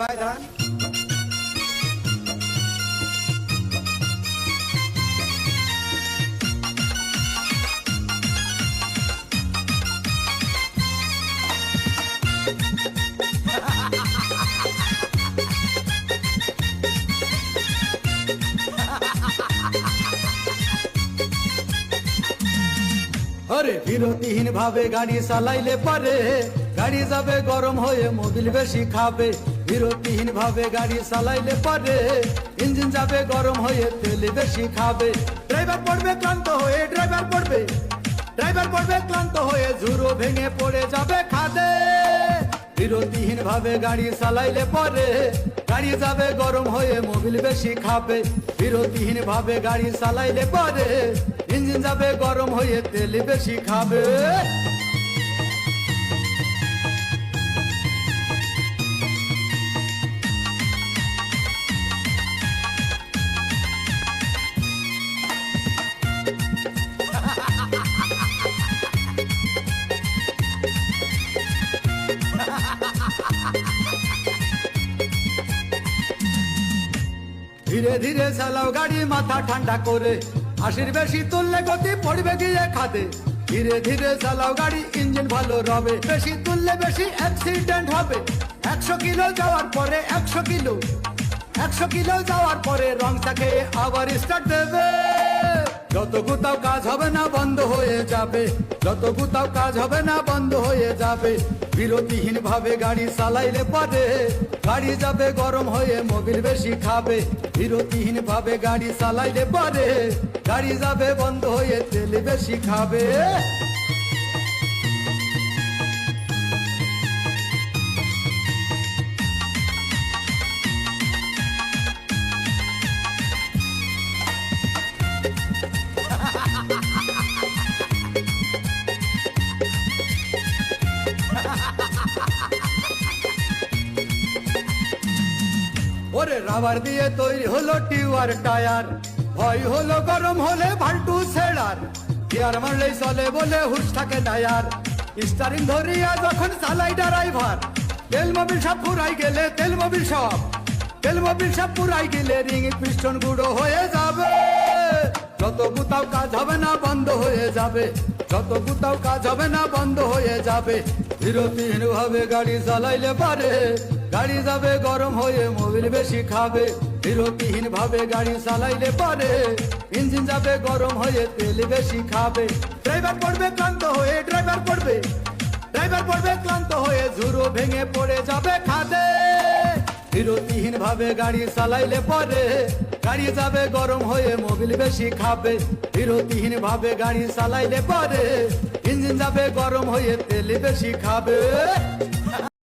ভাই দাঁড়ান। আরে বিরতিহীন ভাবে গাড়ি চালাইলে পারে গাড়ি যাবে গরম হয়ে মোবিল বেশি খাবে। বিরতিহীন ভাবে গাড়ি চালাইলে পারে ইঞ্জিন যাবে গরম হয়ে তেল বেশি খাবে। ড্রাইভার পড়বে ক্লান্ত হয়ে ড্রাইভার পড়বে ক্লান্ত হয়ে ঝুরো ভেঙে পড়ে যাবে খাদে। বিরতিহীন ভাবে গাড়ি চালাইলে পরে গাড়ি যাবে গরম হয়ে মোবিল বেশি খাবে। বিরতিহীন ভাবে গাড়ি চালাইলে পরে ইঞ্জিন যাবে গরম হয়ে তেল বেশি খাবে। ধীরে ধীরে চালাও গাড়ি মাথা ঠান্ডা করে, 80 বেশি তুললে গতি পড়বে গিয়ে খাদে। ধীরে ধীরে চালাও গাড়ি ইঞ্জিন ভালো রবে, বেশি তুললে বেশি অ্যাক্সিডেন্ট হবে। 100 কিলো যাওয়ার পরে 100 কিলো যাওয়ার পরে রং থাকে আবার স্টার্ট দেবে। যত গুতাও কাজ হবে না বন্ধ হয়ে যাবে, যত গুতাও কাজ হবে না বন্ধ হয়ে যাবে। বিরতিহীন ভাবে গাড়ি চালাইলে পরে গাড়ি যাবে গরম হয়ে মোবিল বেশি খাবে। বিরতিহীন ভাবে গাড়ি চালাইলে পরে গাড়ি যাবে বন্ধ হয়ে তেল বেশি খাবে। ওরে রাবার দিয়ে তৈরি হলো টিউয়ার টায়ার, ভয় হলো গরম হলে ভাল্টু ছেড়ার। গিয়ার মারলেই চলে বলে হুশ থাকে টায়ার, স্টারিং ধরিয়া যখন চালাই ড্রাইভার। তেল মোবিল সব পুরাই গেলে তেল মোবিল সব পুরাই গেলে রিং পিস্টন গুঁড়ো হয়ে যাবে। যত গুতাও কাজ হবে না বন্ধ হয়ে যাবে, যত গুতাও কাজ হবে না বন্ধ হয়ে যাবে। বিরতিহীন ভাবে গাড়ি চালাইলে পারে গাড়ি যাবে গরম হয়ে মোবিল বেশি খাবে। বিরতিহীন ভাবে গাড়ি চালাইলে পারে ইঞ্জিন যাবে গরম হয়ে তেল বেশি খাবে। ড্রাইভার পড়বে ক্লান্ত হয়ে ড্রাইভার পড়বে ক্লান্ত হয়ে ঝুরো ভেঙে পড়ে যাবে খাদে। বিরতিহীন ভাবে গাড়ি চালাইলে পরে গাড়ি যাবে গরম হয়ে মোবিল বেশি খাবে। বিরতিহীন ভাবে গাড়ি চালাইলে পরে ইঞ্জিন যাবে গরম হয়ে তেল বেশি খাবে।